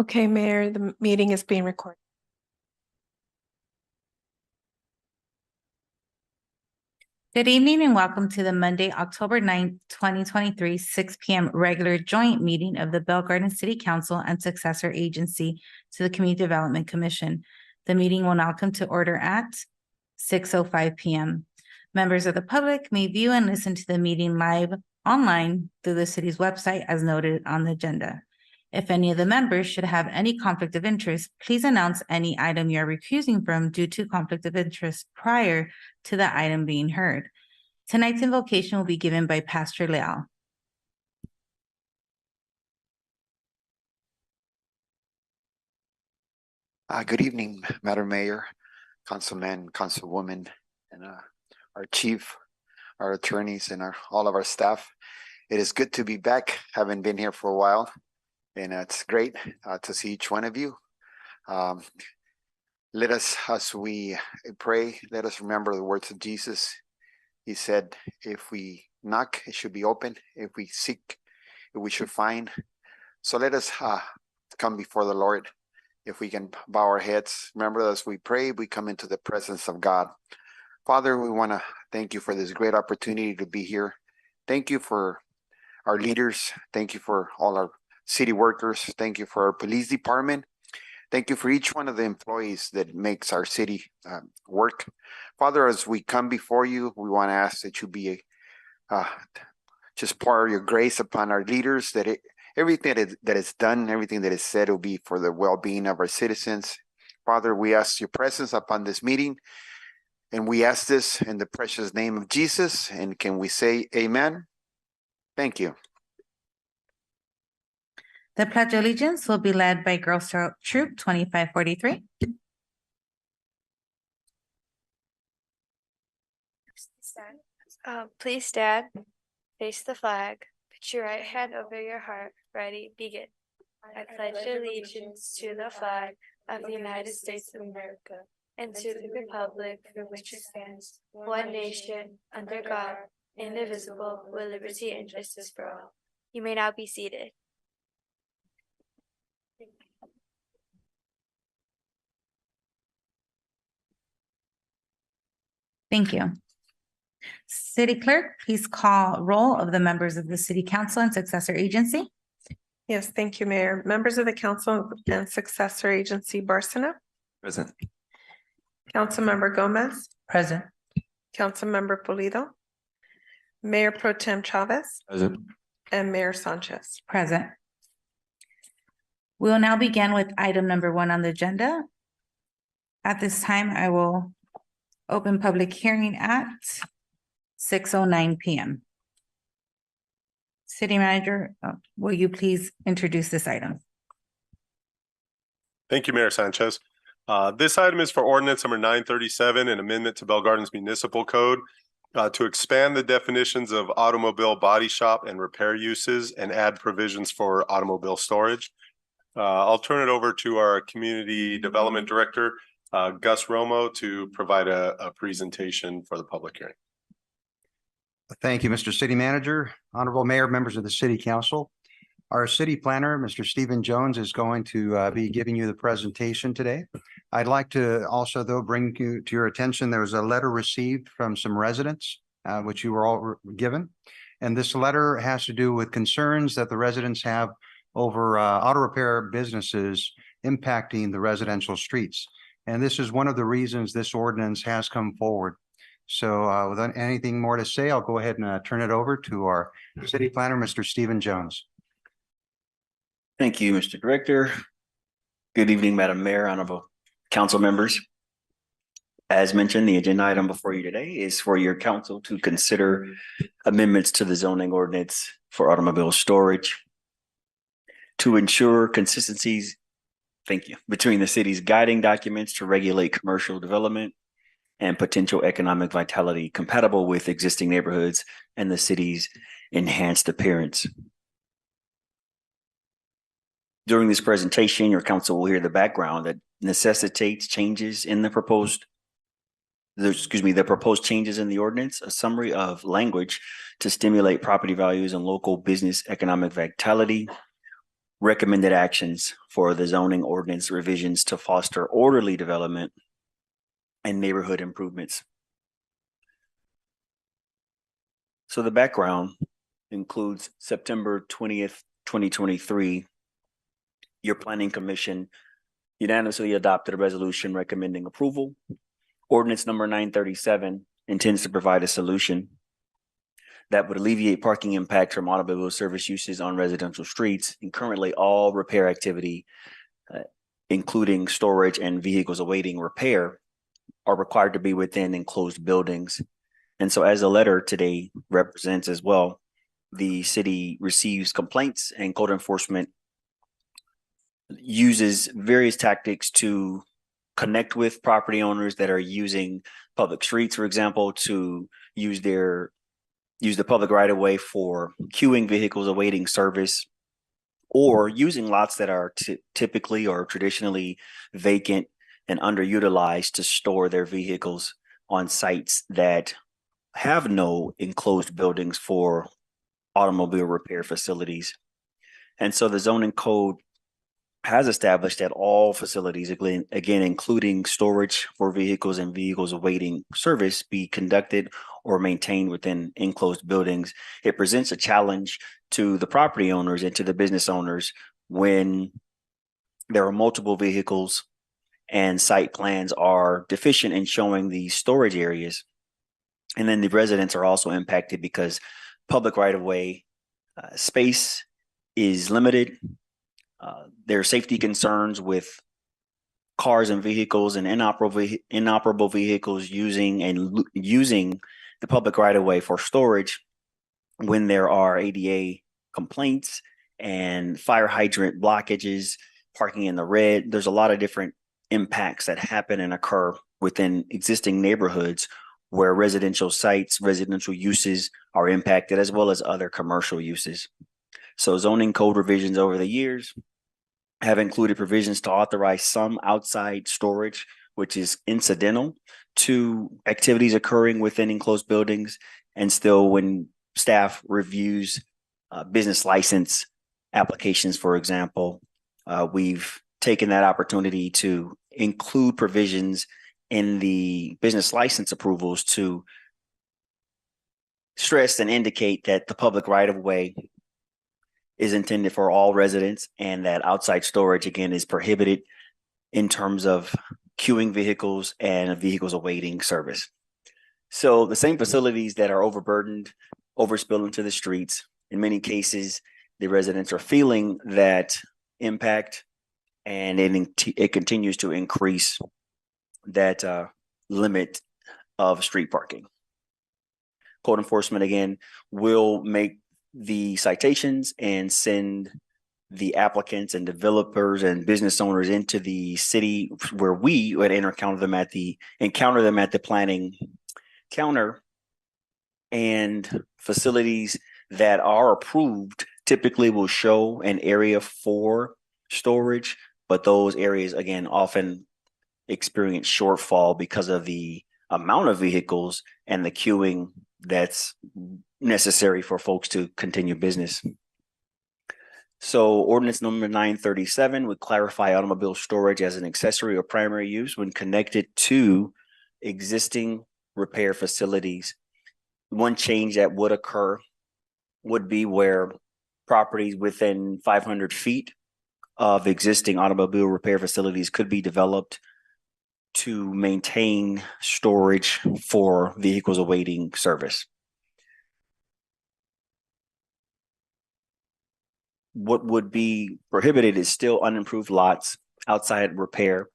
Okay, Mayor, the meeting is being recorded. Good evening and welcome to the Monday, October 9th, 2023, 6 p.m. regular joint meeting of the Bell Garden City Council and Successor Agency to the Community Development Commission. The meeting will now come to order at 6:05 p.m. Members of the public may view and listen to the meeting live online through the city's website as noted on the agenda. If any of the members should have any conflict of interest, please announce any item you are recusing from due to conflict of interest prior to the item being heard. Tonight's invocation will be given by Pastor Leal. Good evening, Madam Mayor, Councilman, Councilwoman, and our chief, our attorneys, and all of our staff. It is good to be back. Haven't been here for a while, and it's great to see each one of you. Let us, as we pray, let us remember the words of Jesus. He said, if we knock, it should be open. If we seek, we should find. So let us come before the Lord. If we can bow our heads, remember as we pray, we come into the presence of God. Father, we want to thank you for this great opportunity to be here. Thank you for our leaders. Thank you for all our city workers. Thank you for our police department. Thank you for each one of the employees that makes our city work. Father, as we come before you, we want to ask that you be just pour your grace upon our leaders, that everything that is done, everything that is said will be for the well-being of our citizens. Father, we ask your presence upon this meeting, and we ask this in the precious name of Jesus. And can we say amen? Thank you. The Pledge of Allegiance will be led by Girl Scout Troop 2543. Please stand, face the flag, put your right hand over your heart, ready, begin. I pledge allegiance to the flag of the United States of America and to the republic for which it stands, one nation, under God, indivisible, with liberty and justice for all. You may now be seated. Thank you. City Clerk, please call roll of the members of the City Council and Successor Agency. Yes, thank you, Mayor. Members of the Council and Successor Agency, Barcena. Present. Councilmember Gomez. Present. Councilmember Pulido. Mayor Pro Tem Chavez. Present. And Mayor Sanchez. Present. We will now begin with item number 1 on the agenda. At this time, I will open public hearing at 6:09 p.m. City Manager, will you please introduce this item? Thank you, Mayor Sanchez. This item is for ordinance number 937, an amendment to Bell Gardens Municipal Code to expand the definitions of automobile body shop and repair uses and add provisions for automobile storage. I'll turn it over to our Community Development Director, Gus Romo, to provide a presentation for the public hearing. Thank you, Mr. City Manager, Honorable Mayor, members of the City Council. Our City Planner, Mr. Stephen Jones, is going to be giving you the presentation today. I'd like to also, though, bring you to your attention, there was a letter received from some residents, which you were all given. And this letter has to do with concerns that the residents have over auto repair businesses impacting the residential streets. And this is one of the reasons this ordinance has come forward. So without anything more to say, I'll go ahead and turn it over to our City Planner, Mr. Stephen Jones. Thank you, Mr. Director. Good evening, Madam Mayor, honorable council members. As mentioned, the agenda item before you today is for your council to consider amendments to the zoning ordinance for automobile storage to ensure consistencies, thank you, between the city's guiding documents to regulate commercial development and potential economic vitality compatible with existing neighborhoods and the city's enhanced appearance. During this presentation, your council will hear the background that necessitates changes in the proposed changes in the ordinance, a summary of language to stimulate property values and local business economic vitality, recommended actions for the zoning ordinance revisions to foster orderly development and neighborhood improvements. So the background includes September 20th, 2023, your planning commission unanimously adopted a resolution recommending approval. Ordinance number 937 intends to provide a solution that would alleviate parking impacts from automobile service uses on residential streets. And currently all repair activity, including storage and vehicles awaiting repair, are required to be within enclosed buildings. And so as the letter today represents as well, the city receives complaints and code enforcement uses various tactics to connect with property owners that are using public streets, for example, to use the public right of way for queuing vehicles awaiting service, or using lots that are typically or traditionally vacant and underutilized to store their vehicles on sites that have no enclosed buildings for automobile repair facilities. And so the zoning code has established that all facilities, again, including storage for vehicles and vehicles awaiting service, be conducted or maintained within enclosed buildings. It presents a challenge to the property owners and to the business owners when there are multiple vehicles and site plans are deficient in showing the storage areas. And then the residents are also impacted because public right-of-way space is limited. There are safety concerns with cars and vehicles and inoperable vehicles using the public right of way for storage when there are ADA complaints and fire hydrant blockages, parking in the red. There's a lot of different impacts that happen and occur within existing neighborhoods where residential sites, residential uses are impacted, as well as other commercial uses. So zoning code revisions over the years have included provisions to authorize some outside storage, which is incidental to activities occurring within enclosed buildings. And still, when staff reviews business license applications, for example, we've taken that opportunity to include provisions in the business license approvals to stress and indicate that the public right of way is intended for all residents, and that outside storage, again, is prohibited in terms of queuing vehicles and vehicles awaiting service. So the same facilities that are overburdened, overspill into the streets, in many cases, the residents are feeling that impact, and it continues to increase that limit of street parking. Code enforcement, again, will make the citations and send the applicants and developers and business owners into the city where we would encounter them at the planning counter. And facilities that are approved typically will show an area for storage, but those areas, again, often experience shortfall because of the amount of vehicles and the queuing that's necessary for folks to continue business. So ordinance number 937 would clarify automobile storage as an accessory or primary use when connected to existing repair facilities. One change that would occur would be where properties within 500 feet of existing automobile repair facilities could be developed to maintain storage for vehicles awaiting service. What would be prohibited is still unimproved lots, outside repair,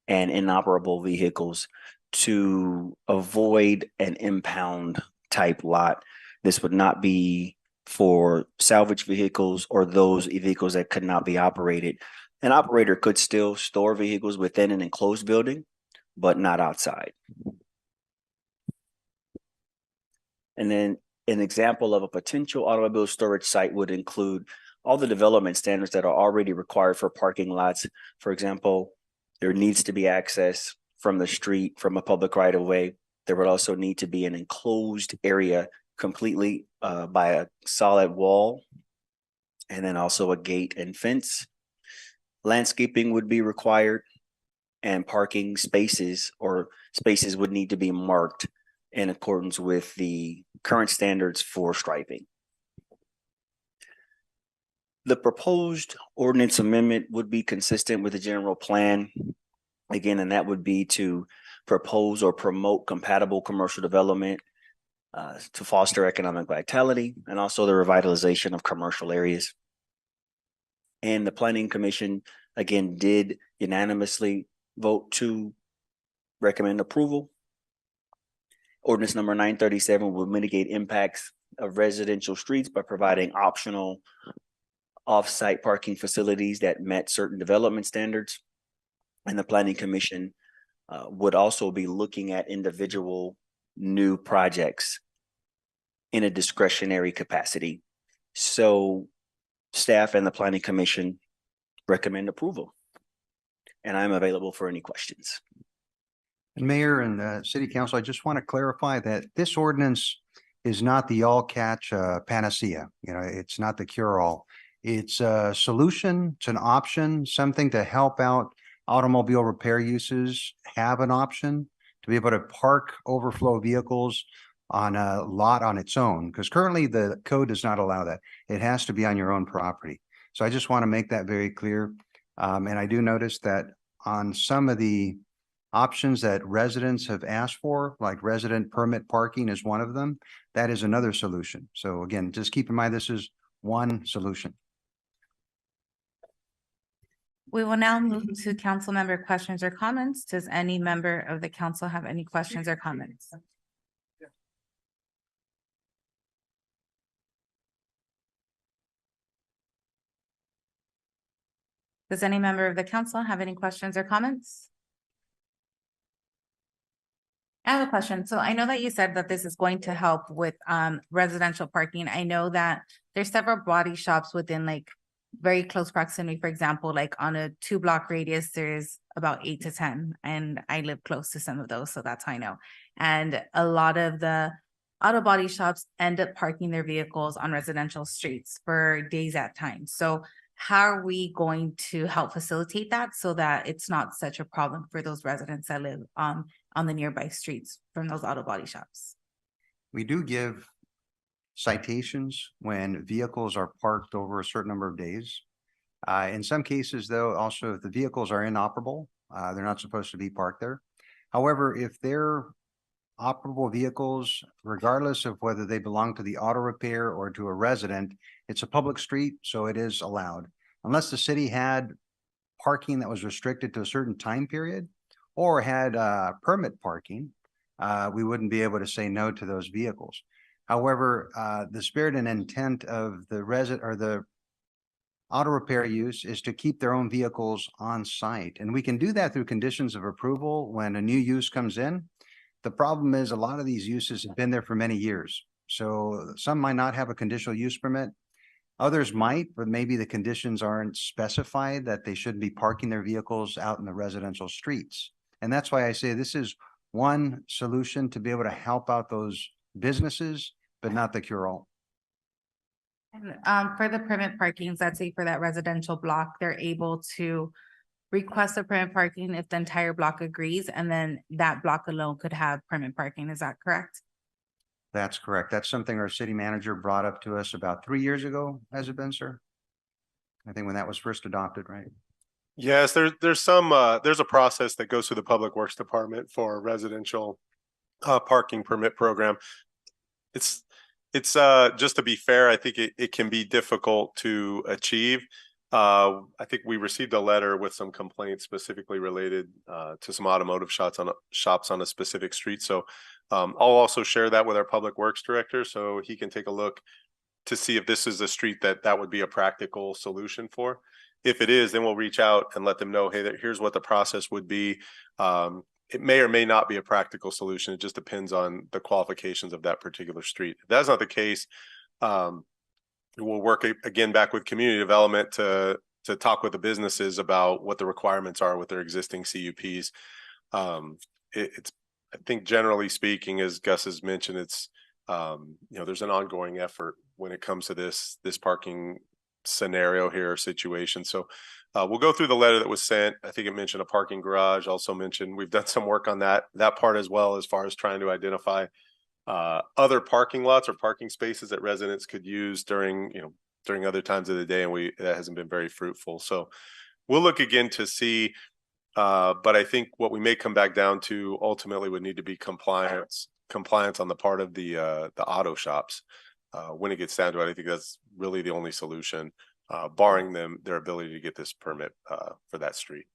and inoperable vehicles to avoid an impound type lot. This would not be for salvage vehicles or those vehicles that could not be operated. An operator could still store vehicles within an enclosed building, but not outside. And then an example of a potential automobile storage site would include all the development standards that are already required for parking lots. For example, there needs to be access from the street, from a public right of way. There would also need to be an enclosed area completely by a solid wall and then also a gate and fence. Landscaping would be required, and parking spaces would need to be marked in accordance with the current standards for striping. The proposed ordinance amendment would be consistent with the general plan. Again, and that would be to propose or promote compatible commercial development to foster economic vitality and also the revitalization of commercial areas. And the Planning Commission, again, did unanimously vote to recommend approval. Ordinance number 937 will mitigate impacts of residential streets by providing optional off-site parking facilities that met certain development standards. And the Planning Commission would also be looking at individual new projects in a discretionary capacity. So staff and the Planning Commission recommend approval. And I'm available for any questions. And Mayor and City Council, I just want to clarify that this ordinance is not the all-catch panacea. You know, it's not the cure-all. It's a solution, it's an option, something to help out automobile repair uses have an option to be able to park overflow vehicles on a lot on its own, because currently the code does not allow that. It has to be on your own property. So I just want to make that very clear. And I do notice that on some of the options that residents have asked for, like resident permit parking is one of them, that is another solution. So again, just keep in mind, this is one solution. We will now move to council member questions or comments. Does any member of the council have any questions or comments? Does any member of the council have any questions or comments? I have a question. So I know that you said that this is going to help with residential parking. I know that there's several body shops within like very close proximity. For example, like on a 2-block radius, there's about 8 to 10, and I live close to some of those, so that's how I know. And a lot of the auto body shops end up parking their vehicles on residential streets for days at time. So how are we going to help facilitate that so that it's not such a problem for those residents that live on the nearby streets from those auto body shops? We do give citations when vehicles are parked over a certain number of days. In some cases, though, also if the vehicles are inoperable, they're not supposed to be parked there. However, if they're operable vehicles, regardless of whether they belong to the auto repair or to a resident, it's a public street, so it is allowed. Unless the city had parking that was restricted to a certain time period or had permit parking, we wouldn't be able to say no to those vehicles. However, the spirit and intent of the auto repair use is to keep their own vehicles on site. And we can do that through conditions of approval when a new use comes in. The problem is a lot of these uses have been there for many years. So some might not have a conditional use permit. Others might, but maybe the conditions aren't specified that they shouldn't be parking their vehicles out in the residential streets. And that's why I say this is one solution to be able to help out those businesses, but not the cure-all. And for the permit parkings, let's say for that residential block, they're able to request a permit parking if the entire block agrees, and then that block alone could have permit parking. Is that correct? That's correct. That's something our city manager brought up to us about 3 years ago. Has it been, sir? I think when that was first adopted, right? Yes, there's a process that goes through the Public Works Department for a residential parking permit program. It's just to be fair, I think it can be difficult to achieve. I think we received a letter with some complaints specifically related to some automotive shops on a specific street. So I'll also share that with our Public Works Director so he can take a look to see if this is a street that would be a practical solution for. If it is, then we'll reach out and let them know, hey, here's what the process would be. It may or may not be a practical solution. It just depends on the qualifications of that particular street. If that's not the case, we'll work again back with community development to talk with the businesses about what the requirements are with their existing CUPs. I think generally speaking, as Gus has mentioned, it's there's an ongoing effort when it comes to this parking scenario here or situation. So we'll go through the letter that was sent. I think it mentioned a parking garage, also mentioned we've done some work on that part as well, as far as trying to identify other parking lots or parking spaces that residents could use during other times of the day, and that hasn't been very fruitful. So we'll look again to see, but I think what we may come back down to ultimately would need to be compliance on the part of the auto shops. When it gets down to it, I think that's really the only solution, barring their ability to get this permit for that street.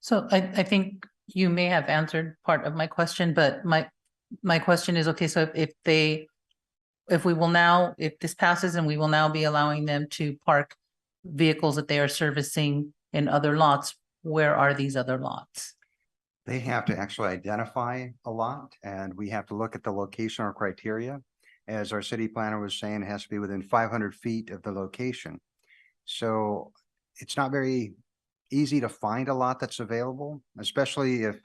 So I think you may have answered part of my question, but my question is, okay, so if this passes and we will now be allowing them to park vehicles that they are servicing in other lots, where are these other lots? They have to actually identify a lot, and we have to look at the location or criteria. As our city planner was saying, it has to be within 500 feet of the location. So it's not very easy to find a lot that's available, especially if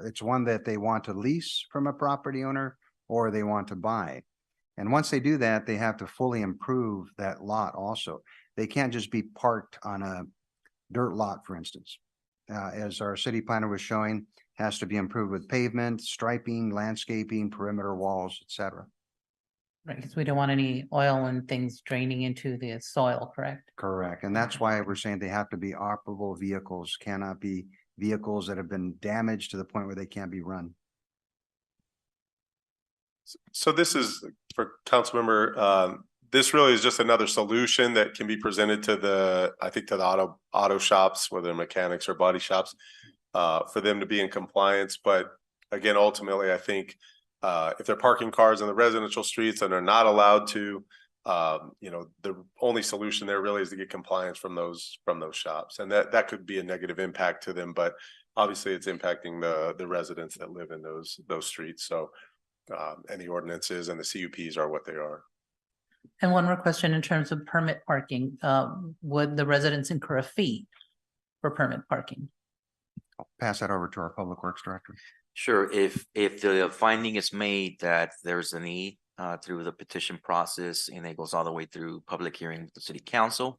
it's one that they want to lease from a property owner or they want to buy. And once they do that, they have to fully improve that lot also. They can't just be parked on a dirt lot, for instance. As our city planner was showing, has to be improved with pavement, striping, landscaping, perimeter walls, etc. Right, because we don't want any oil and things draining into the soil, correct? Correct. And that's why we're saying they have to be operable vehicles, cannot be vehicles that have been damaged to the point where they can't be run. So this is for council member. This really is just another solution that can be presented to the auto shops, whether they're mechanics or body shops, for them to be in compliance. But again, ultimately, I think if they're parking cars on the residential streets and are not allowed to, the only solution there really is to get compliance from those shops, and that could be a negative impact to them. But obviously, it's impacting the residents that live in those streets. So, and the ordinances and the CUPs are what they are. And one more question in terms of permit parking, would the residents incur a fee for permit parking? I'll pass that over to our Public Works Director. Sure, if the finding is made that there's a need through the petition process and it goes all the way through public hearing with the city council,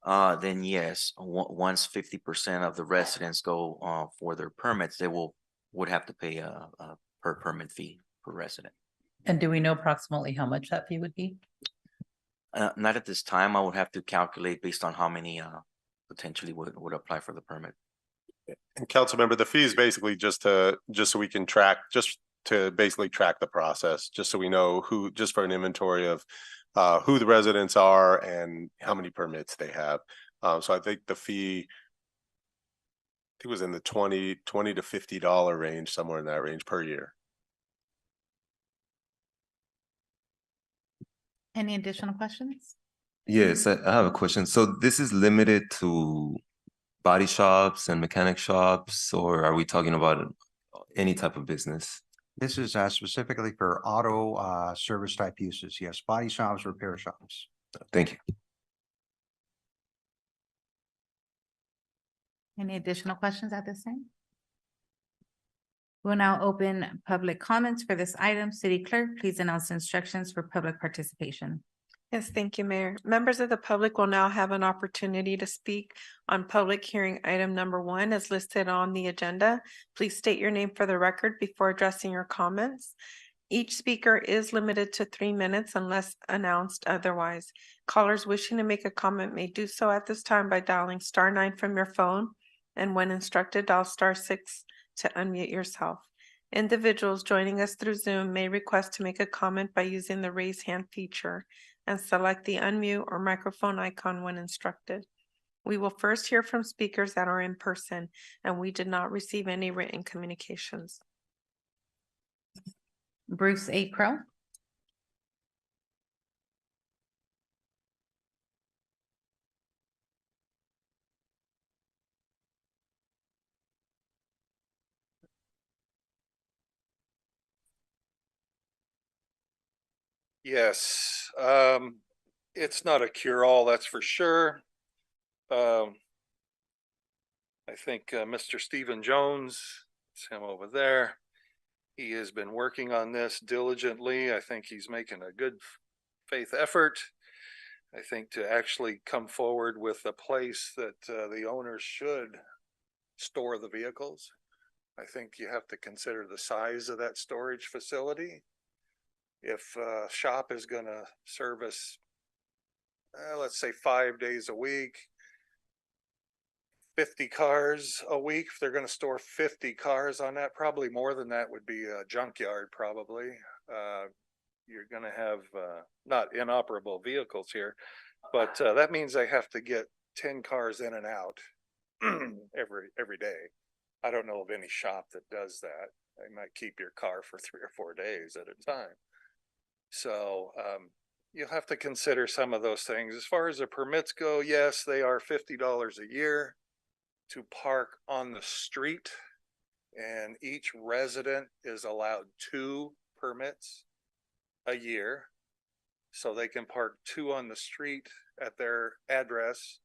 then yes, once 50% of the residents go for their permits, they would have to pay a per permit fee per resident. And do we know approximately how much that fee would be? Not at this time. I would have to calculate based on how many potentially would apply for the permit. And council member, the fee is basically just so we can track, just to basically track the process, just so we know just for an inventory of who the residents are and how many permits they have. So I think the fee, it was in the $20 to $50 range, somewhere in that range per year. Any additional questions? Yes, I have a question. So this is limited to body shops and mechanic shops, or are we talking about any type of business? This is specifically for auto service type uses. Yes, body shops, repair shops. Thank you. Any additional questions at this time? We'll now open public comments for this item. City Clerk, please announce instructions for public participation. Yes, thank you, Mayor. Members of the public will now have an opportunity to speak on public hearing item number 1 as listed on the agenda. Please state your name for the record before addressing your comments. Each speaker is limited to 3 minutes unless announced otherwise. Callers wishing to make a comment may do so at this time by dialing *9 from your phone, and when instructed, dial *6 to unmute yourself. Individuals joining us through Zoom may request to make a comment by using the raise hand feature and select the unmute or microphone icon when instructed. We will first hear from speakers that are in person, and we did not receive any written communications. Bruce A. Crow. Yes, it's not a cure-all, that's for sure. I think Mr. Stephen Jones, it's him over there. He has been working on this diligently. I think he's making a good faith effort. I think to actually come forward with a place that the owners should store the vehicles. I think you have to consider the size of that storage facility. If a shop is going to service, let's say 5 days a week, 50 cars a week, if they're going to store 50 cars on that, probably more than that would be a junkyard probably. You're going to have not inoperable vehicles here, but that means they have to get 10 cars in and out every day. I don't know of any shop that does that. They might keep your car for 3 or 4 days at a time. So you'll have to consider some of those things. As far as the permits go, yes, they are $50 a year to park on the street, and each resident is allowed 2 permits a year. So they can park 2 on the street at their address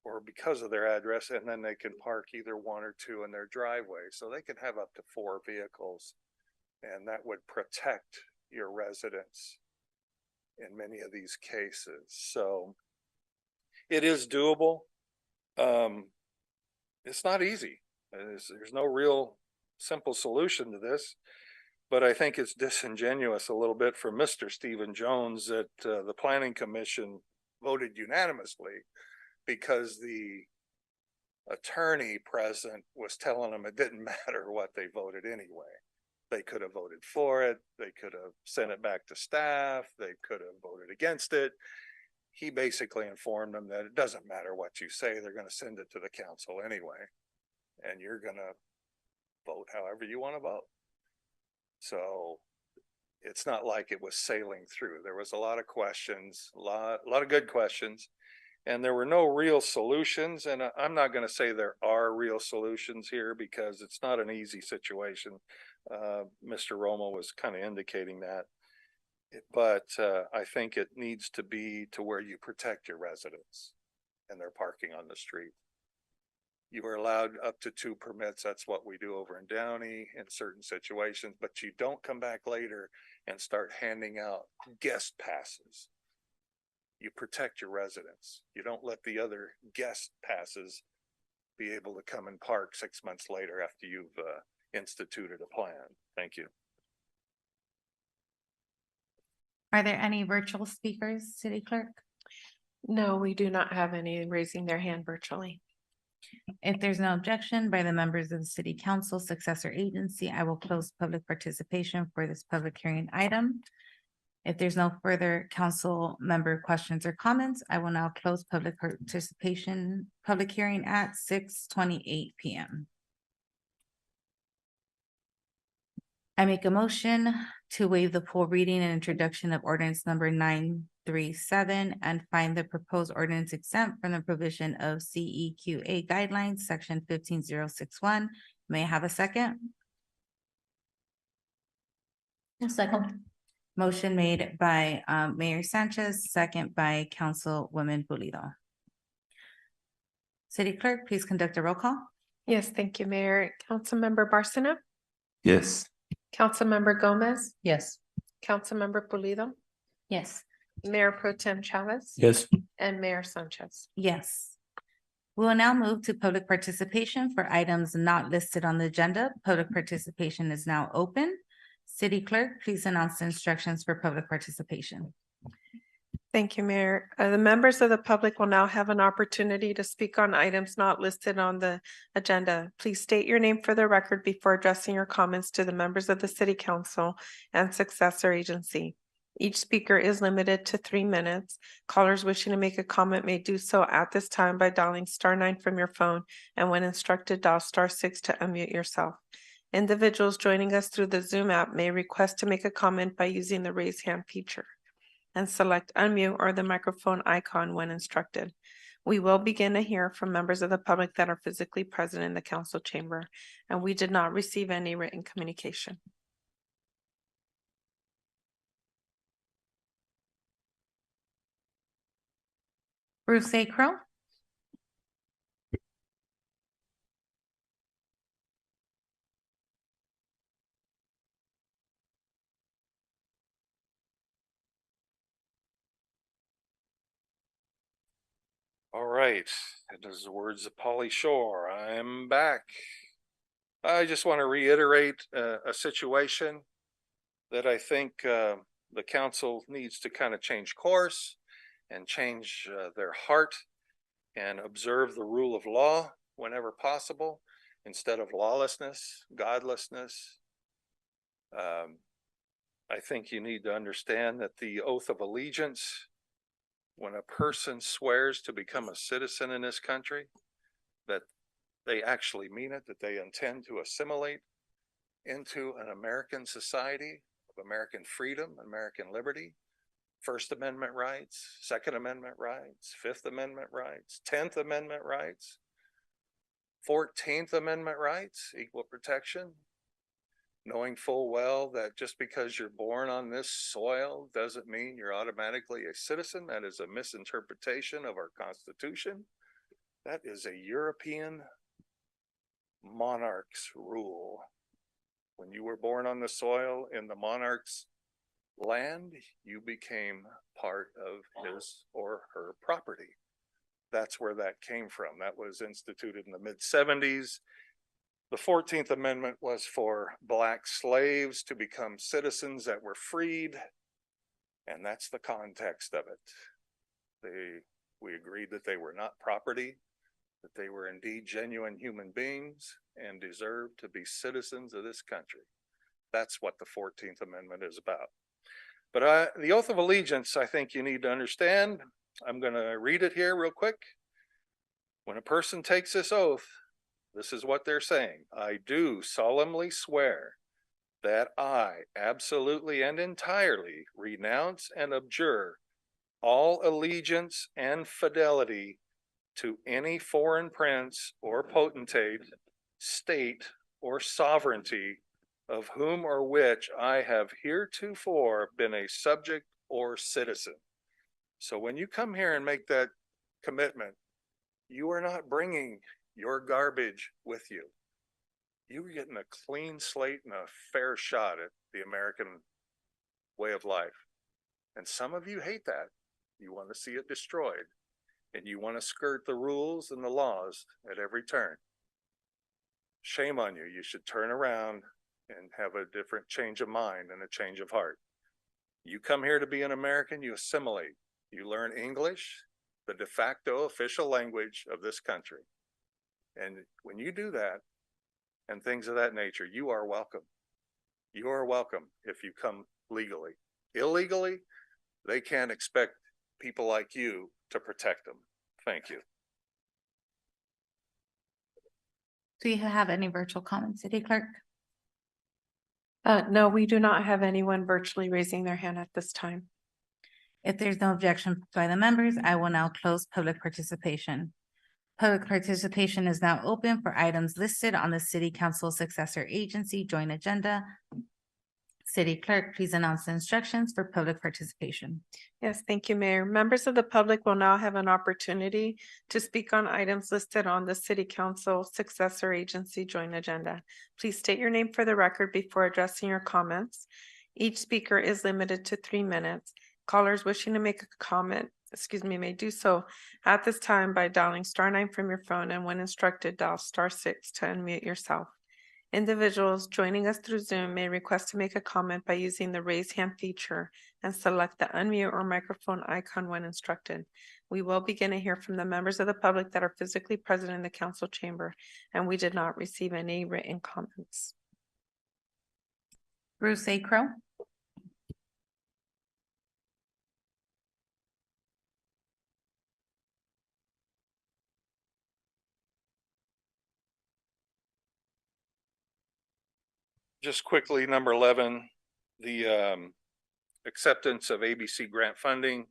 or because of their address, and then they can park either 1 or 2 in their driveway. So they can have up to 4 vehicles, and that would protect your residents in many of these cases. So it is doable. It's not easy. There's no real simple solution to this, but I think it's disingenuous a little bit for Mr. Stephen Jones that the Planning Commission voted unanimously, because the attorney present was telling them it didn't matter what they voted anyway. They could have voted for it. They could have sent it back to staff. They could have voted against it. He basically informed them that it doesn't matter what you say. They're going to send it to the council anyway, and you're going to vote however you want to vote. So it's not like it was sailing through. There was a lot of questions, a lot of good questions, and there were no real solutions. And I'm not going to say there are real solutions here, because it's not an easy situation. Mr. Romo was kind of indicating that, but I think it needs to be to where you protect your residents and their parking on the street. You are allowed up to 2 permits. That's what we do over in Downey in certain situations, but you don't come back later and start handing out guest passes. You protect your residents. You don't let the other guest passes be able to come and park 6 months later after you've instituted a plan. Thank you. Are there any virtual speakers, City Clerk? No, we do not have any raising their hand virtually. If there's no objection by the members of the City Council Successor Agency, I will close public participation for this public hearing item. If there's no further council member questions or comments, I will now close public participation, public hearing at 6:28 PM. I make a motion to waive the full reading and introduction of ordinance number 937 and find the proposed ordinance exempt from the provision of CEQA guidelines, section 15061. May I have a second? A second. Motion made by Mayor Sanchez, second by Councilwoman Pulido. City Clerk, please conduct a roll call. Yes, thank you, Mayor. Councilmember Barsina, Yes. Councilmember Gomez, Yes. Councilmember Pulido, Yes. Mayor Pro Tem Chavez. Yes. And Mayor Sanchez. Yes. We will now move to public participation for items not listed on the agenda. Public participation is now open. City Clerk, please announce the instructions for public participation. Thank you, Mayor. The members of the public will now have an opportunity to speak on items not listed on the agenda. Please state your name for the record before addressing your comments to the members of the City Council and Successor Agency. Each speaker is limited to 3 minutes. Callers wishing to make a comment may do so at this time by dialing *9 from your phone, and when instructed, dial *6 to unmute yourself. Individuals joining us through the Zoom app may request to make a comment by using the raise hand feature and select unmute or the microphone icon when instructed. We will begin to hear from members of the public that are physically present in the council chamber, and we did not receive any written communication. Bruce A. Crow. All right, and as the words of Pauly Shore, I'm back. I just want to reiterate a situation that I think the council needs to kind of change course and change their heart and observe the rule of law whenever possible instead of lawlessness, godlessness. I think you need to understand that the oath of allegiance, when a person swears to become a citizen in this country, that they actually mean it, that they intend to assimilate into an American society of American freedom, American liberty, First Amendment rights, Second Amendment rights, Fifth Amendment rights, 10th Amendment rights, 14th Amendment rights, equal protection, knowing full well that just because you're born on this soil doesn't mean you're automatically a citizen. That is a misinterpretation of our Constitution. That is a European monarch's rule. When you were born on the soil in the monarch's land, you became part of his or her property. That's where that came from. That was instituted in the mid-70s. The 14th Amendment was for Black slaves to become citizens that were freed, and that's the context of it. We agreed that they were not property, that they were indeed genuine human beings and deserved to be citizens of this country. That's what the 14th Amendment is about. But the oath of allegiance, I think you need to understand. I'm going to read it here real quick. When a person takes this oath, this is what they're saying. I do solemnly swear that I absolutely and entirely renounce and abjure all allegiance and fidelity to any foreign prince or potentate, state, or sovereignty of whom or which I have heretofore been a subject or citizen. So when you come here and make that commitment, you are not bringing your garbage with you. You're getting a clean slate and a fair shot at the American way of life. And some of you hate that. You want to see it destroyed. And you want to skirt the rules and the laws at every turn. Shame on you. You should turn around and have a different change of mind and a change of heart. You come here to be an American, you assimilate. You learn English, the de facto official language of this country. And when you do that and things of that nature, you are welcome. You are welcome if you come legally. Illegally, they can't expect people like you to protect them. Thank you. Do you have any virtual comments, City Clerk? No, we do not have anyone virtually raising their hand at this time. If there's no objection by the members, I will now close public participation. Public participation is now open for items listed on the City Council Successor Agency Joint Agenda. City Clerk, please announce the instructions for public participation. Yes, thank you, Mayor. Members of the public will now have an opportunity to speak on items listed on the City Council Successor Agency Joint Agenda. Please state your name for the record before addressing your comments. Each speaker is limited to 3 minutes. Callers wishing to make a comment, may do so at this time by dialing *9 from your phone, and when instructed, dial *6 to unmute yourself. Individuals joining us through Zoom may request to make a comment by using the raise hand feature and select the unmute or microphone icon when instructed. We will begin to hear from the members of the public that are physically present in the council chamber, and we did not receive any written comments. Bruce A. Crow. Just quickly, number 11, the acceptance of ABC grant funding.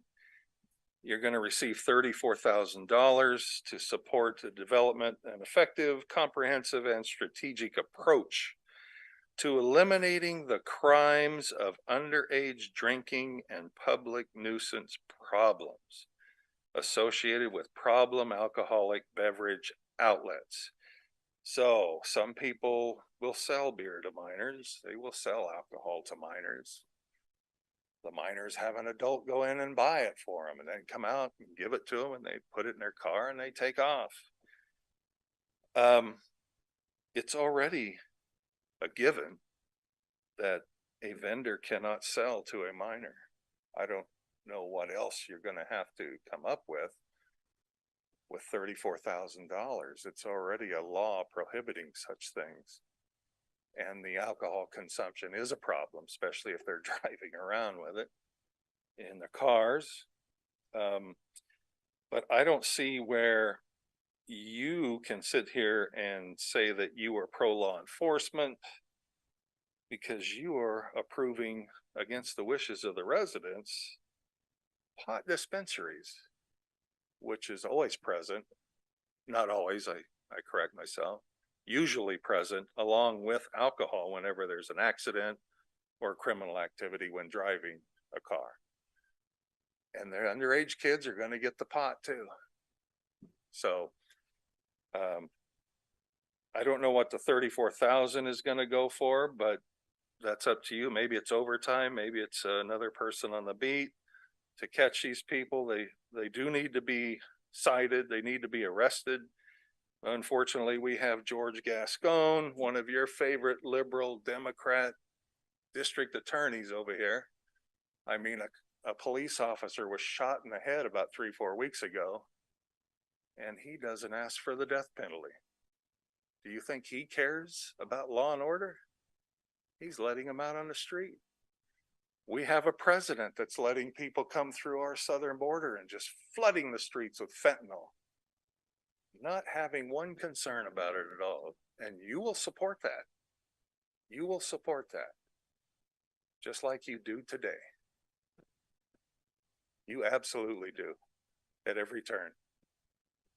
You're going to receive $34,000 to support the development and effective, comprehensive, and strategic approach to eliminating the crimes of underage drinking and public nuisance problems associated with problem alcoholic beverage outlets. So some people will sell beer to minors. They will sell alcohol to minors. The minors have an adult go in and buy it for them and then come out and give it to them and they put it in their car and they take off. It's already a given that a vendor cannot sell to a minor. I don't know what else you're gonna have to come up with $34,000. It's already a law prohibiting such things. And the alcohol consumption is a problem, especially if they're driving around with it in their cars. But I don't see where you can sit here and say that you are pro law enforcement because you are approving against the wishes of the residents pot dispensaries, which is always present, not always, I correct myself, usually present along with alcohol whenever there's an accident or criminal activity when driving a car. And their underage kids are going to get the pot too. So I don't know what the 34,000 is going to go for, but that's up to you. Maybe it's overtime. Maybe it's another person on the beat to catch these people. They do need to be cited. They need to be arrested. Unfortunately, we have George Gascon, one of your favorite liberal Democrat district attorneys over here. I mean, a police officer was shot in the head about 3-4 weeks ago, and he doesn't ask for the death penalty. Do you think he cares about law and order? He's letting them out on the street. We have a president that's letting people come through our southern border and just flooding the streets with fentanyl, not having one concern about it at all. And you will support that. You will support that, just like you do today. You absolutely do, at every turn.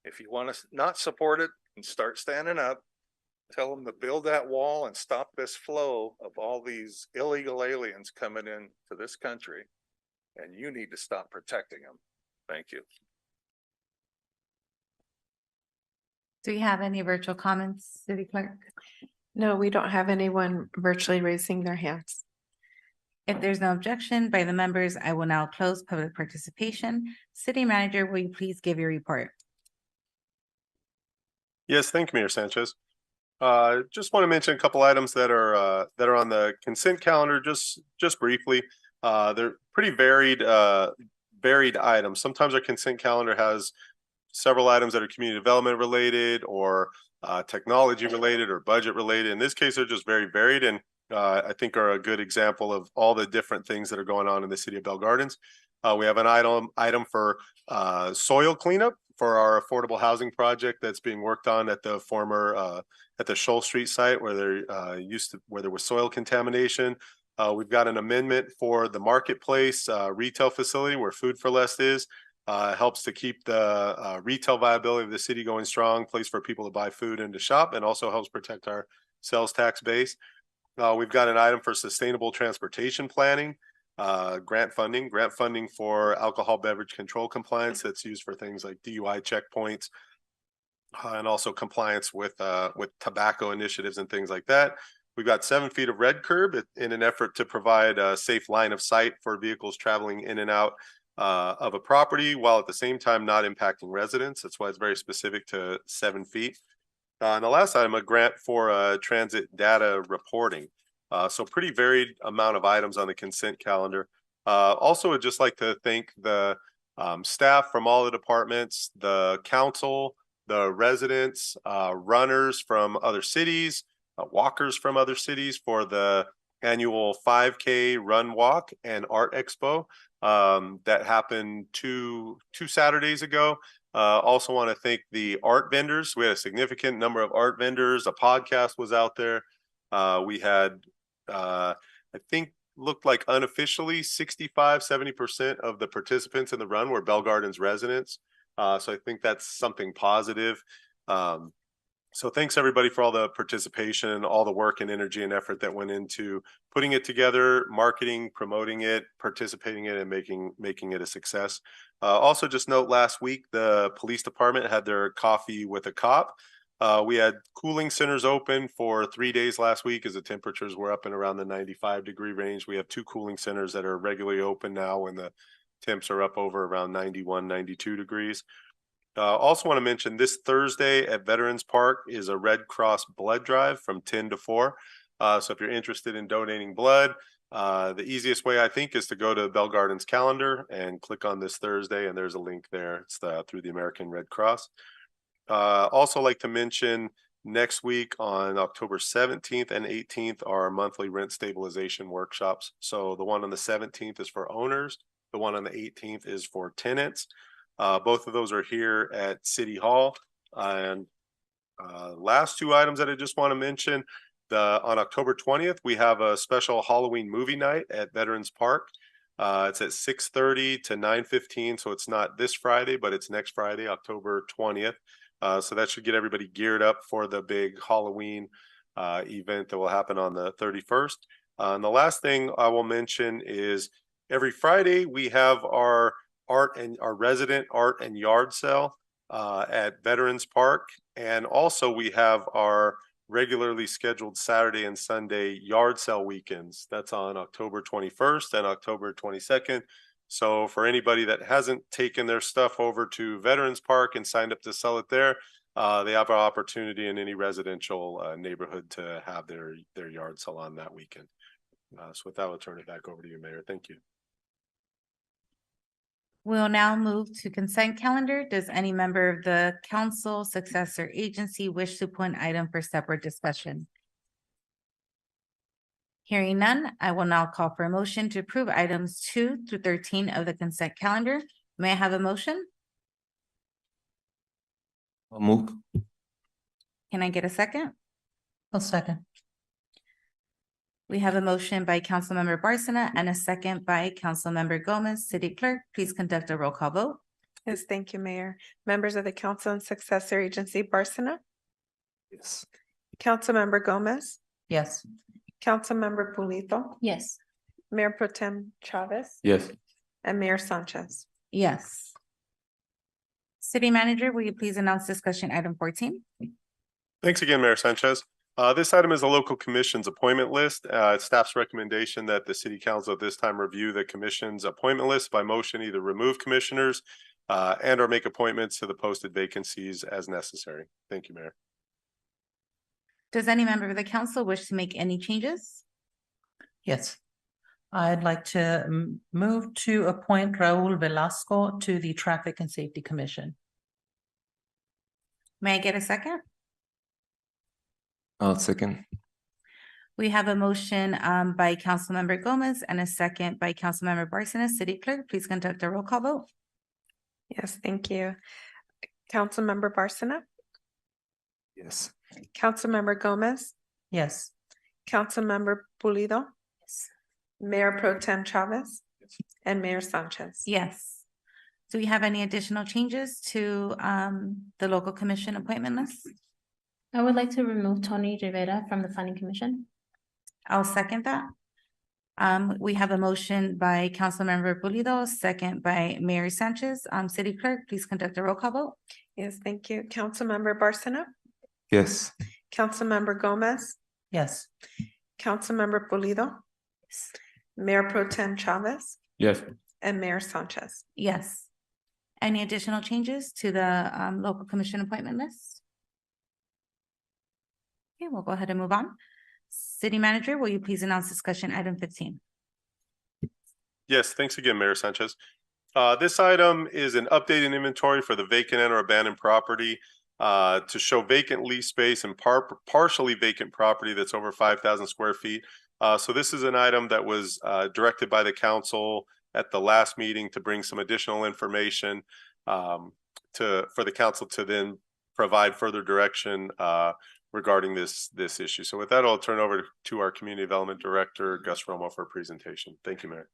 If you want to not support it and start standing up, tell them to build that wall and stop this flow of all these illegal aliens coming into this country. And you need to stop protecting them. Thank you. Do we have any virtual comments, City Clerk? No, we don't have anyone virtually raising their hands. If there's no objection by the members, I will now close public participation. City Manager, will you please give your report? Yes, thank you, Mayor Sanchez. Just want to mention a couple items that are on the consent calendar, just briefly. They're pretty varied items. Sometimes our consent calendar has several items that are community development related or technology related or budget related. In this case, they're just very varied and I think are a good example of all the different things that are going on in the city of Bell Gardens. We have an item for soil cleanup for our affordable housing project that's being worked on at the former at the Shoal Street site where there was soil contamination. We've got an amendment for the marketplace retail facility where Food for Less is. Helps to keep the retail viability of the city going strong, place for people to buy food and to shop, and also helps protect our sales tax base. We've got an item for sustainable transportation planning, grant funding for alcohol beverage control compliance that's used for things like DUI checkpoints, and also compliance with tobacco initiatives and things like that. We've got 7 feet of red curb in an effort to provide a safe line of sight for vehicles traveling in and out of a property while at the same time not impacting residents. That's why it's very specific to 7 feet. And the last item, a grant for transit data reporting. So pretty varied amount of items on the consent calendar. Also, I'd just like to thank the staff from all the departments, the council, the residents, runners from other cities, walkers from other cities for the annual 5K run walk and art expo that happened two Saturdays ago. Also want to thank the art vendors. We had a significant number of art vendors. A podcast was out there. We had, I think, looked like unofficially 65-70% of the participants in the run were Bell Gardens residents. So I think that's something positive. So thanks everybody for all the participation, all the work and energy and effort that went into putting it together, marketing, promoting it, participating in it, and making it a success. Also just note last week, the police department had their coffee with a cop. We had cooling centers open for 3 days last week as the temperatures were up and around the 95-degree range. We have 2 cooling centers that are regularly open now when the temps are up over around 91, 92 degrees. Also want to mention this Thursday at Veterans Park is a Red Cross blood drive from 10 to 4. So if you're interested in donating blood, the easiest way I think is to go to Bell Gardens calendar and click on this Thursday, and there's a link there. It's through the American Red Cross. Also like to mention next week on October 17th and 18th are our monthly rent stabilization workshops. So the one on the 17th is for owners. The one on the 18th is for tenants. Both of those are here at City Hall. And last 2 items that I just want to mention, on October 20th, we have a special Halloween movie night at Veterans Park. It's at 6:30 to 9:15. So it's not this Friday, but it's next Friday, October 20th. So that should get everybody geared up for the big Halloween event that will happen on the 31st. And the last thing I will mention is every Friday we have our resident art and yard sale at Veterans Park. And also we have our regularly scheduled Saturday and Sunday yard sale weekends. That's on October 21st and October 22nd. So for anybody that hasn't taken their stuff over to Veterans Park and signed up to sell it there, they have an opportunity in any residential neighborhood to have their yard sale on that weekend. So with that, I'll turn it back over to you, Mayor. Thank you. We'll now move to consent calendar. Does any member of the council, successor agency wish to put an item for separate discussion? Hearing none, I will now call for a motion to approve items 2 through 13 of the consent calendar. May I have a motion? I'll move. Can I get a second? A second. We have a motion by Councilmember Barsina and a second by Councilmember Gomez. City Clerk, please conduct a roll call vote. Yes, thank you, Mayor. Members of the council and successor agency, Barsina, Yes. Councilmember Gomez, Yes. Councilmember Pulido, Yes. Mayor Pro Tem Chavez, Yes. and Mayor Sanchez. Yes. City Manager, will you please announce discussion item 14? Thanks again, Mayor Sanchez. This item is a local commission's appointment list. It's staff's recommendation that the city council at this time review the commission's appointment list by motion, either remove commissioners and or make appointments to the posted vacancies as necessary. Thank you, Mayor. Does any member of the council wish to make any changes? Yes. I'd like to move to appoint Raul Velasco to the Traffic and Safety Commission. May I get a second? I'll second. We have a motion by Councilmember Gomez and a second by Councilmember Barsina. City Clerk, please conduct a roll call vote. Yes, thank you. Councilmember Barsina, Yes. Councilmember Gomez, Yes. Councilmember Pulido, Mayor Pro Tem Chavez, and Mayor Sanchez. Yes. Do we have any additional changes to the local commission appointment list? I would like to remove Tony Rivera from the Planning Commission. I'll second that. We have a motion by Councilmember Pulido, second by Mayor Sanchez. City Clerk, please conduct a roll call vote. Yes, thank you. Councilmember Barsina, Yes. Councilmember Gomez, Yes. Councilmember Pulido, Mayor Pro Tem Chavez, Yes. and Mayor Sanchez. Yes. Any additional changes to the local commission appointment list? Okay, we'll go ahead and move on. City Manager, will you please announce discussion item 15? Yes, thanks again, Mayor Sanchez. This item is an updated inventory for the vacant and or abandoned property to show vacant lease space and partially vacant property that's over 5,000 square feet. So this is an item that was directed by the council at the last meeting to bring some additional information for the council to then provide further direction regarding this issue. So with that, I'll turn over to our Community Development Director, Gus Romo, for a presentation. Thank you, Mayor.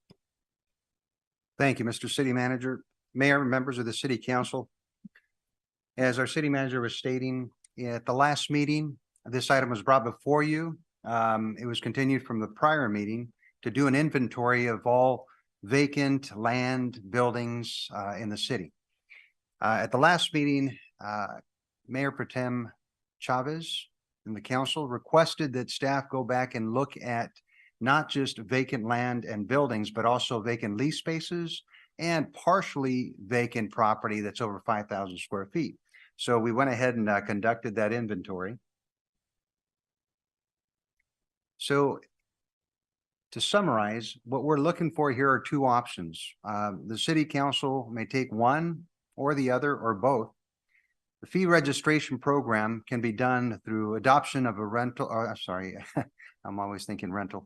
Thank you, Mr. City Manager. Mayor, members of the City Council. As our city manager was stating, at the last meeting, this item was brought before you. It was continued from the prior meeting to do an inventory of all vacant land, buildings in the city. At the last meeting, Mayor Pro Tem Chavez and the council requested that staff go back and look at not just vacant land and buildings, but also vacant lease spaces and partially vacant property that's over 5,000 square feet. So we went ahead and conducted that inventory. So to summarize, what we're looking for here are two options. The city council may take one or the other or both. The fee registration program can be done through adoption of a rental, I'm always thinking rental.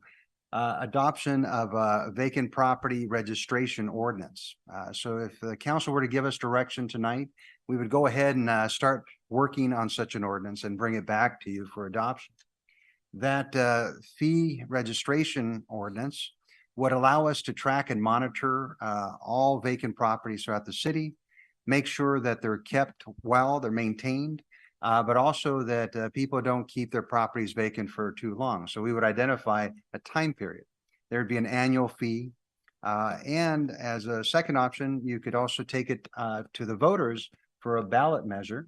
Adoption of a vacant property registration ordinance. So if the council were to give us direction tonight, we would go ahead and start working on such an ordinance and bring it back to you for adoption. That fee registration ordinance would allow us to track and monitor all vacant properties throughout the city, make sure that they're kept well, they're maintained, but also that people don't keep their properties vacant for too long. So we would identify a time period. There'd be an annual fee. And as a second option, you could also take it to the voters for a ballot measure.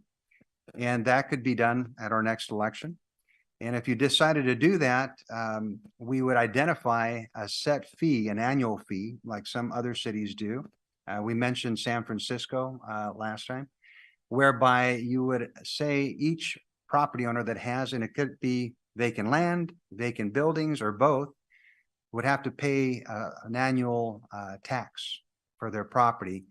And that could be done at our next election. And if you decided to do that, we would identify a set fee, an annual fee, like some other cities do. We mentioned San Francisco last time, whereby you would say each property owner that has, and it could be vacant land, vacant buildings, or both, would have to pay an annual tax for their property.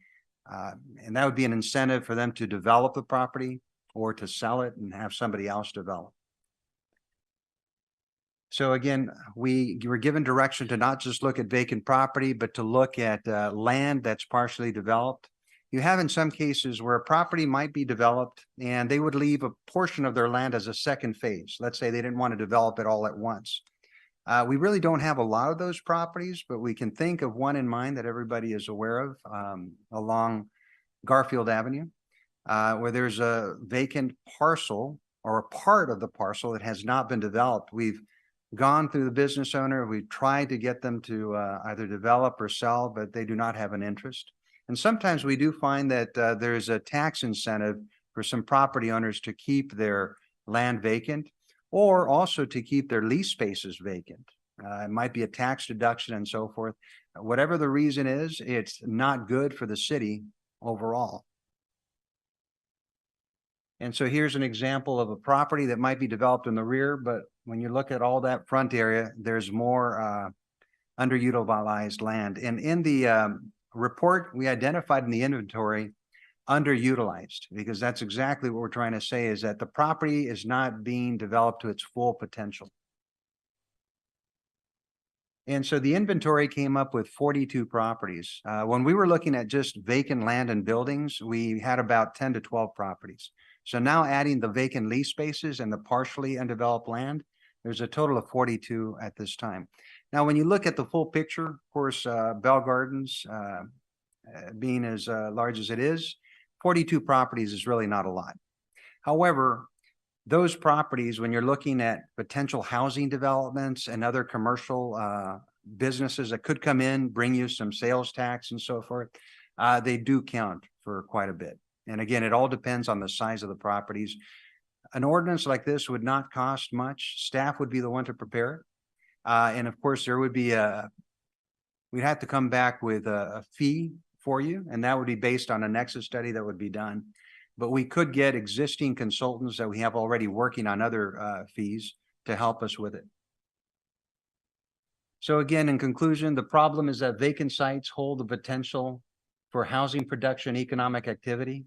And that would be an incentive for them to develop the property or to sell it and have somebody else develop. So again, we were given direction to not just look at vacant property, but to look at land that's partially developed. You have in some cases where a property might be developed and they would leave a portion of their land as a second phase. Let's say they didn't want to develop it all at once. We really don't have a lot of those properties, but we can think of one in mind that everybody is aware of along Garfield Avenue, where there's a vacant parcel or a part of the parcel that has not been developed. We've gone through the business owner. We've tried to get them to either develop or sell, but they do not have an interest. And sometimes we do find that there's a tax incentive for some property owners to keep their land vacant or also to keep their lease spaces vacant. It might be a tax deduction and so forth. Whatever the reason is, it's not good for the city overall. And so here's an example of a property that might be developed in the rear, but when you look at all that front area, there's more underutilized land. And in the report, we identified in the inventory underutilized, because that's exactly what we're trying to say, is that the property is not being developed to its full potential. And so the inventory came up with 42 properties. When we were looking at just vacant land and buildings, we had about 10 to 12 properties. So now adding the vacant lease spaces and the partially undeveloped land, there's a total of 42 at this time. Now, when you look at the full picture, of course, Bell Gardens being as large as it is, 42 properties is really not a lot. However, those properties, when you're looking at potential housing developments and other commercial businesses that could come in, bring you some sales tax and so forth, they do count for quite a bit. And again, it all depends on the size of the properties. An ordinance like this would not cost much. Staff would be the one to prepare it. And of course, there would be we'd have to come back with a fee for you, and that would be based on a nexus study that would be done. But we could get existing consultants that we have already working on other fees to help us with it. So again, in conclusion, the problem is that vacant sites hold the potential for housing production, economic activity.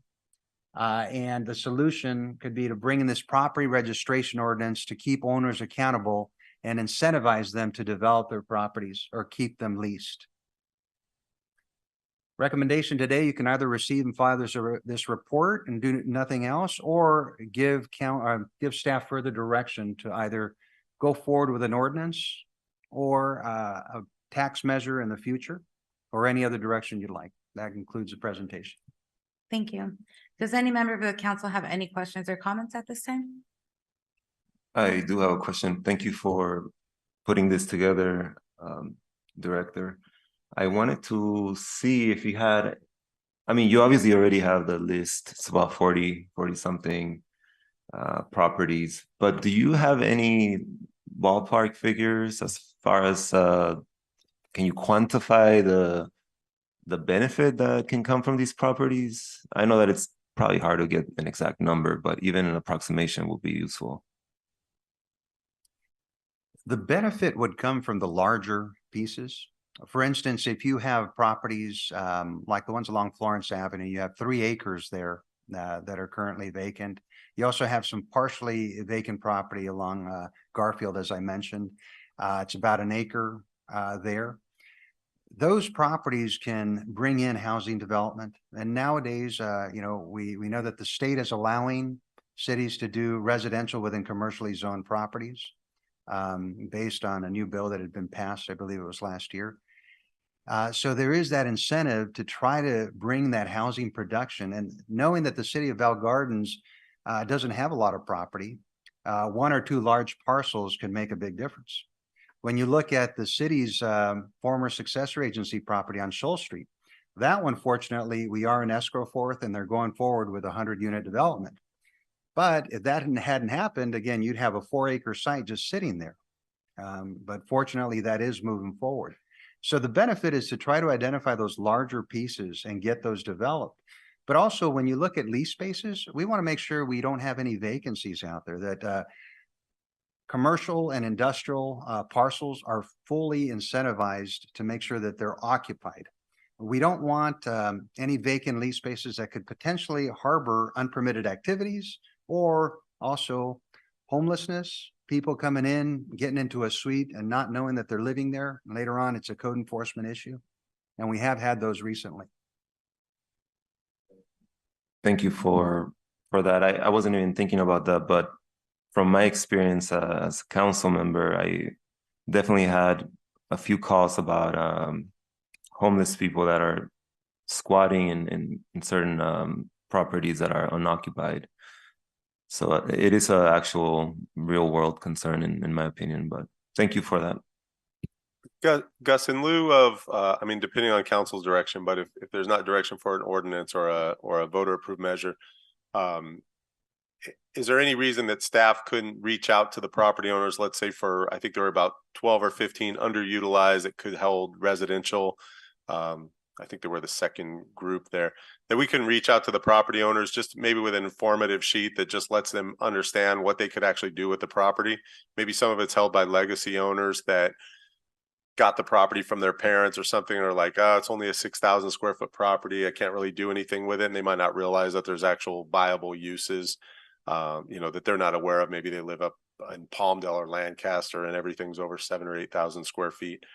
And the solution could be to bring in this property registration ordinance to keep owners accountable and incentivize them to develop their properties or keep them leased. Recommendation today, you can either receive and file this report and do nothing else, or give staff further direction to either go forward with an ordinance or a tax measure in the future, or any other direction you'd like. That concludes the presentation. Thank you. Does any member of the council have any questions or comments at this time? I do have a question. Thank you for putting this together, Director. I wanted to see if you had, I mean, you obviously already have the list. It's about 40 something properties, but do you have any ballpark figures as far as can you quantify the benefit that can come from these properties? I know that it's probably hard to get an exact number, but even an approximation will be useful. The benefit would come from the larger pieces. For instance, if you have properties like the ones along Florence Avenue, you have 3 acres there that are currently vacant. You also have some partially vacant property along Garfield, as I mentioned. It's about an acre there. Those properties can bring in housing development. And nowadays, we know that the state is allowing cities to do residential within commercially zoned properties based on a new bill that had been passed, I believe it was last year. So there is that incentive to try to bring that housing production, and knowing that the city of Val Gardens doesn't have a lot of property, 1 or 2 large parcels can make a big difference. When you look at the city's former successor agency property on Shoal Street, that one, fortunately, we are in escrow for it, and they're going forward with a 100-unit development. But if that hadn't happened, again, you'd have a 4-acre site just sitting there. But fortunately, that is moving forward. So the benefit is to try to identify those larger pieces and get those developed. But also, when you look at lease spaces, we want to make sure we don't have any vacancies out there, that commercial and industrial parcels are fully incentivized to make sure that they're occupied. We don't want any vacant lease spaces that could potentially harbor unpermitted activities, or also homelessness, people coming in, getting into a suite and not knowing that they're living there. Later on, it's a code enforcement issue. And we have had those recently. Thank you for that. I wasn't even thinking about that, but from my experience as a council member, I definitely had a few calls about homeless people that are squatting in certain properties that are unoccupied. So it is an actual real world concern in my opinion, but thank you for that. Gus, in lieu of, depending on council's direction, but if there's not direction for an ordinance or a voter approved measure, is there any reason that staff couldn't reach out to the property owners, let's say I think there were about 12 or 15 underutilized that could hold residential, I think they were the second group there, that we can reach out to the property owners just maybe with an informative sheet that just lets them understand what they could actually do with the property. Maybe some of it's held by legacy owners that got the property from their parents or something, and are like, oh, it's only a 6,000 square foot property, I can't really do anything with it. And they might not realize that there's actual viable uses, that they're not aware of. Maybe they live up in Palmdale or Lancaster and everything's over 7,000 or 8,000 square feet.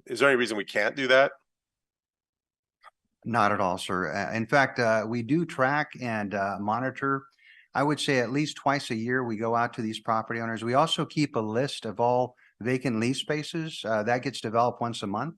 Is there any reason we can't do that? Not at all, sir. In fact, we do track and monitor. I would say at least twice a year, we go out to these property owners. We also keep a list of all vacant lease spaces that gets developed once a month.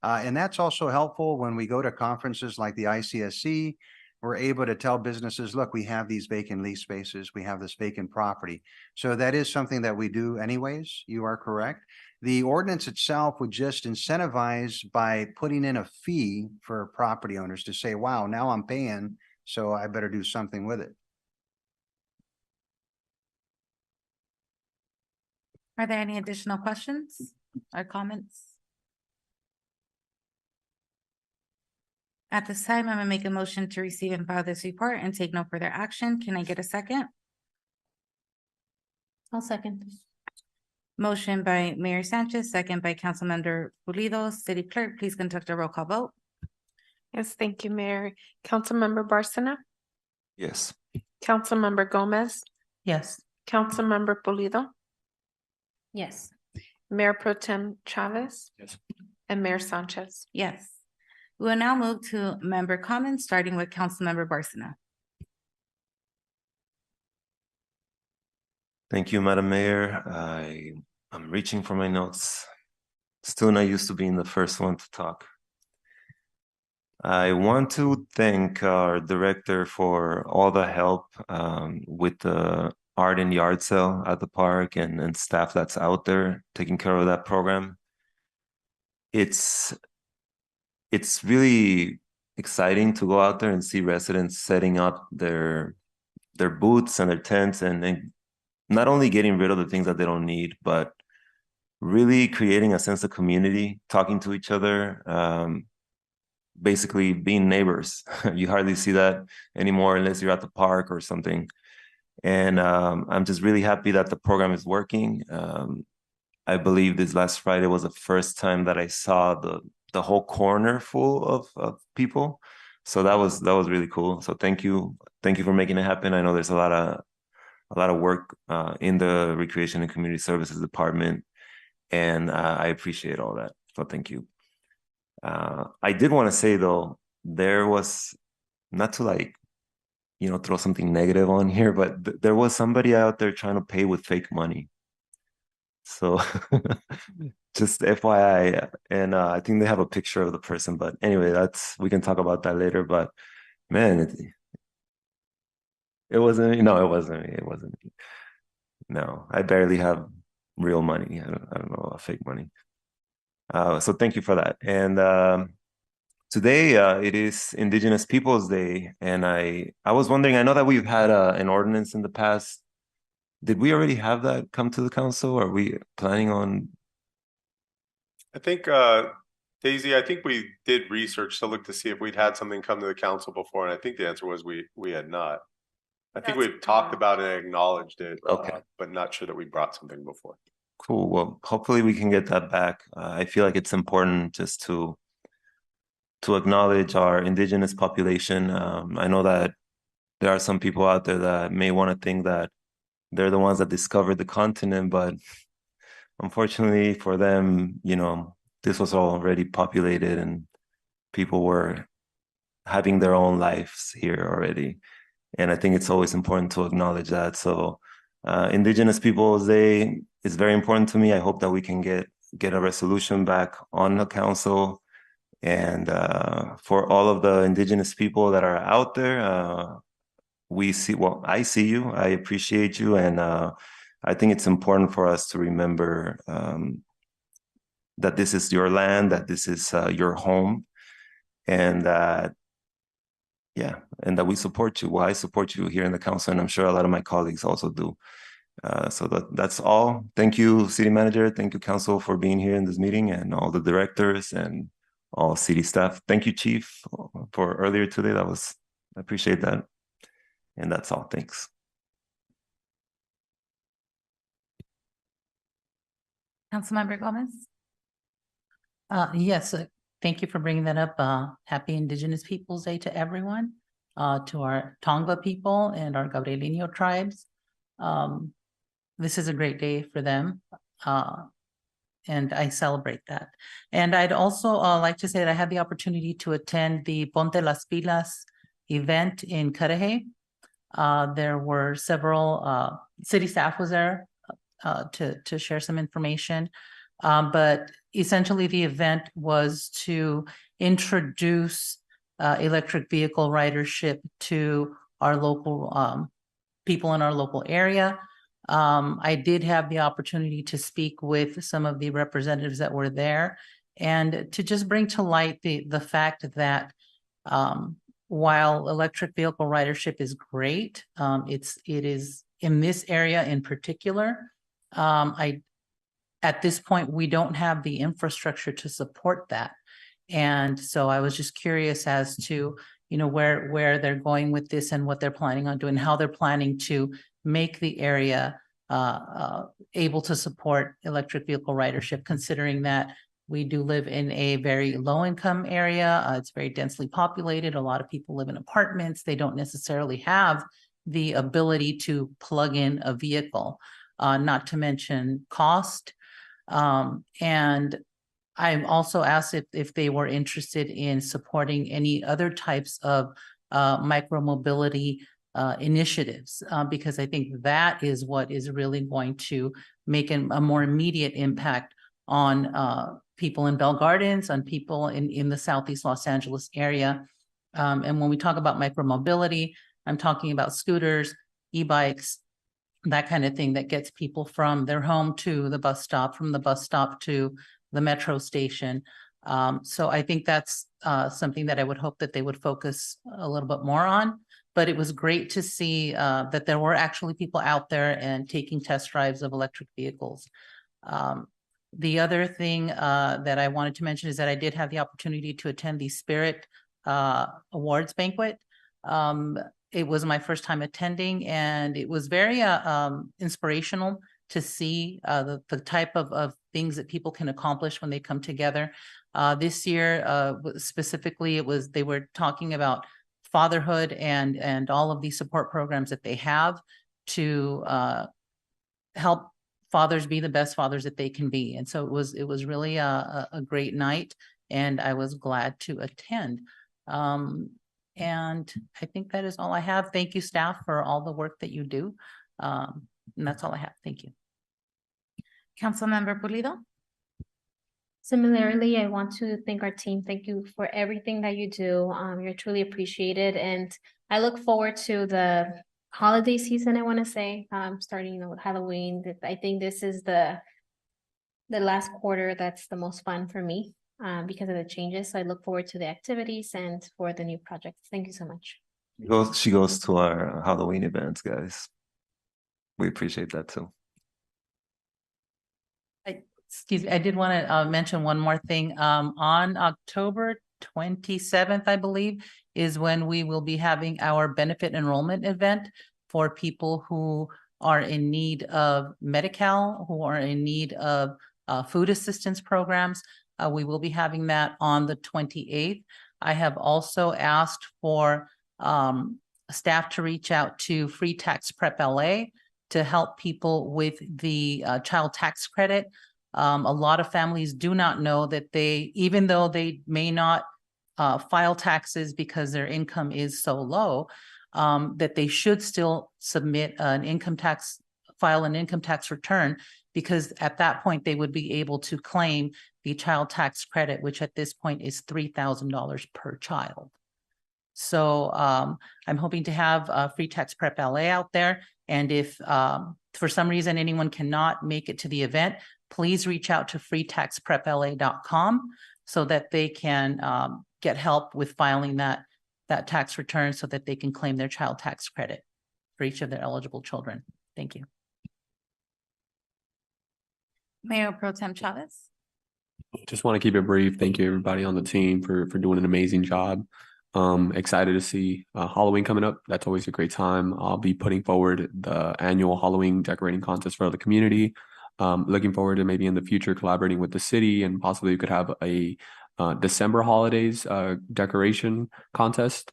And that's also helpful when we go to conferences like the ICSC. We're able to tell businesses, look, we have these vacant lease spaces, we have this vacant property. So that is something that we do anyways. You are correct. The ordinance itself would just incentivize by putting in a fee for property owners to say, wow, now I'm paying, so I better do something with it. Are there any additional questions or comments? At this time, I'm gonna make a motion to receive and file this report and take no further action. Can I get a second? I'll second. Motion by Mayor Sanchez, second by Councilmember Pulido. City Clerk, please conduct a roll call vote. Yes, thank you, Mayor. Councilmember Barcena, Yes. Councilmember Gomez, Yes. Councilmember Pulido, Yes. Mayor Pro Tem Chavez. Yes. And Mayor Sanchez. Yes. We will now move to member comments, starting with Councilmember Barcena. Thank you, Madam Mayor. I'm reaching for my notes. Still not used to being the first one to talk. I want to thank our director for all the help with the art and yard sale at the park and staff that's out there taking care of that program. It's really exciting to go out there and see residents setting up their their booths and their tents, and not only getting rid of the things that they don't need, but really creating a sense of community, talking to each other, basically being neighbors. You hardly see that anymore unless you're at the park or something. And I'm just really happy that the program is working. I believe this last Friday was the first time that I saw the whole corner full of people. So that was really cool. So thank you for making it happen. I know there's a lot of work in the Recreation and Community Services Department, and I appreciate all that. So thank you. I did want to say though, there was, not to like, throw something negative on here, but there was somebody out there trying to pay with fake money. So just FYI, and I think they have a picture of the person, but anyway, we can talk about that later. But man, it wasn't, no, it wasn't me. It wasn't me. No, I barely have real money. I don't know about fake money. So thank you for that. And today it is Indigenous Peoples Day, and I was wondering, I know that we've had an ordinance in the past. Did we already have that come to the council? Are we planning on? I think, Daisy, I think we did research to look to see if we'd had something come to the council before, and I think the answer was we had not. I think we've talked about it and acknowledged it, Okay. But not sure that we brought something before. Cool. Well, hopefully we can get that back. I feel like it's important just to acknowledge our Indigenous population. I know that there are some people out there that may want to think that they're the ones that discovered the continent, but unfortunately for them, this was already populated and people were having their own lives here already. And I think it's always important to acknowledge that. So Indigenous Peoples Day is very important to me. I hope that we can get a resolution back on the council. And for all of the Indigenous people that are out there, I see you, I appreciate you. And I think it's important for us to remember that this is your land, that this is your home, and that, and that we support you. Well, I support you here in the council, and I'm sure a lot of my colleagues also do. So that's all. Thank you, City Manager. Thank you, Council, for being here in this meeting, and all the directors and all city staff. Thank you, Chief, for earlier today. I appreciate that. And that's all. Thanks. Councilmember Gomez? Yes, thank you for bringing that up. Happy Indigenous Peoples' Day to everyone, to our Tongva people and our Gabrielino tribes. This is a great day for them, and I celebrate that. And I'd also like to say that I had the opportunity to attend the Ponte las Pilas event in Cudahy. There were several, city staff was there to share some information. But essentially the event was to introduce electric vehicle ridership to our local people in our local area. I did have the opportunity to speak with some of the representatives that were there, and to just bring to light the fact that while electric vehicle ridership is great, it is in this area in particular. At this point, we don't have the infrastructure to support that. And so I was just curious as to, where they're going with this and what they're planning on doing, how they're planning to make the area able to support electric vehicle ridership, considering that we do live in a very low income area. It's very densely populated. A lot of people live in apartments. They don't necessarily have the ability to plug in a vehicle, not to mention cost. And I'm also asked if they were interested in supporting any other types of micro-mobility initiatives, because I think that is what is really going to make a more immediate impact on people in Bell Gardens, on people in the Southeast Los Angeles area. And when we talk about micro-mobility, I'm talking about scooters, e-bikes, that kind of thing that gets people from their home to the bus stop, from the bus stop to the metro station. So I think that's something that I would hope that they would focus a little bit more on. but it was great to see that there were actually people out there and taking test drives of electric vehicles. The other thing that I wanted to mention is that I did have the opportunity to attend the Spirit Awards banquet. It was my first time attending, and it was very inspirational to see the type of things that people can accomplish when they come together. This year, specifically, they were talking about fatherhood and all of these support programs that they have to help fathers be the best fathers that they can be. And so it was really a great night, and I was glad to attend. And I think that is all I have. Thank you, staff, for all the work that you do. And that's all I have. Thank you. Councilmember Pulido? Similarly, I want to thank our team. Thank you for everything that you do. You're truly appreciated, and I look forward to the holiday season. I want to say, starting with Halloween. I think this is the last quarter that's the most fun for me because of the changes. So I look forward to the activities and for the new projects. Thank you so much. She goes to our Halloween events, guys. We appreciate that too. Excuse me, I did want to mention one more thing. On October 27th, I believe, is when we will be having our benefit enrollment event for people who are in need of Medi-Cal, who are in need of food assistance programs. We will be having that on the 28th. I have also asked for staff to reach out to Free Tax Prep LA to help people with the child tax credit. A lot of families do not know that even though they may not file taxes because their income is so low, that they should still submit file an income tax return, because at that point they would be able to claim the child tax credit, which at this point is $3,000 per child. So I'm hoping to have Free Tax Prep LA out there. And if for some reason anyone cannot make it to the event, please reach out to freetaxprepla.com so that they can get help with filing that tax return so that they can claim their child tax credit for each of their eligible children. Thank you. Mayor Pro Tem Chavez? Just want to keep it brief. Thank you, everybody on the team for doing an amazing job. Excited to see Halloween coming up. That's always a great time. I'll be putting forward the annual Halloween decorating contest for the community. Looking forward to maybe in the future collaborating with the city, and possibly we could have a December holidays decoration contest.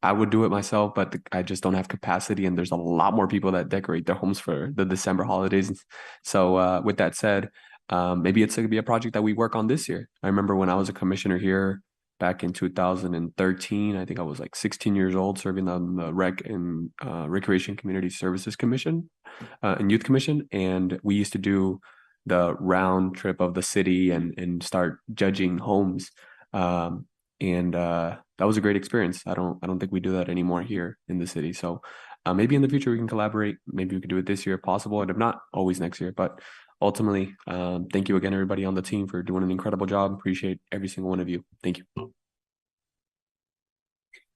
I would do it myself, but I just don't have capacity, and there's a lot more people that decorate their homes for the December holidays. So with that said, maybe it's going to be a project that we work on this year. I remember when I was a commissioner here back in 2013, I think I was like 16 years old, serving on the Rec and Recreation Community Services Commission and Youth Commission. And we used to do the round trip of the city and start judging homes. That was a great experience. I don't think we do that anymore here in the city. So maybe in the future we can collaborate. Maybe we could do it this year if possible, and if not, always next year. But ultimately, thank you again, everybody on the team, for doing an incredible job. Appreciate every single one of you. Thank you.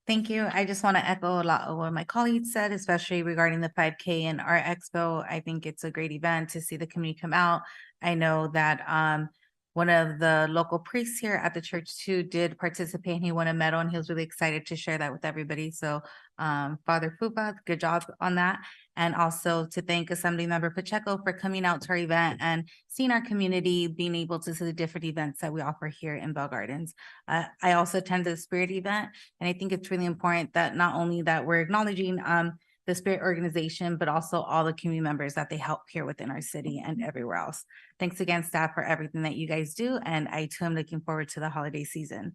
Thank you. I just want to echo a lot of what my colleagues said, especially regarding the 5K and Art Expo. I think it's a great event to see the community come out. I know that one of the local priests here at the church too did participate. He won a medal, and he was really excited to share that with everybody. So Father Fupa, good job on that. And also to thank Assemblymember Pacheco for coming out to our event and seeing our community, being able to see the different events that we offer here in Bell Gardens. I also attended the Spirit event, and I think it's really important that not only that we're acknowledging the Spirit organization, but also all the community members that they help here within our city and everywhere else. Thanks again, staff, for everything that you guys do. And I too am looking forward to the holiday season.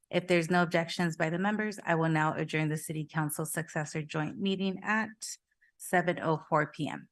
If there's no objections by the members, I will now adjourn the City Council Successor Joint Meeting at 7:04 p.m.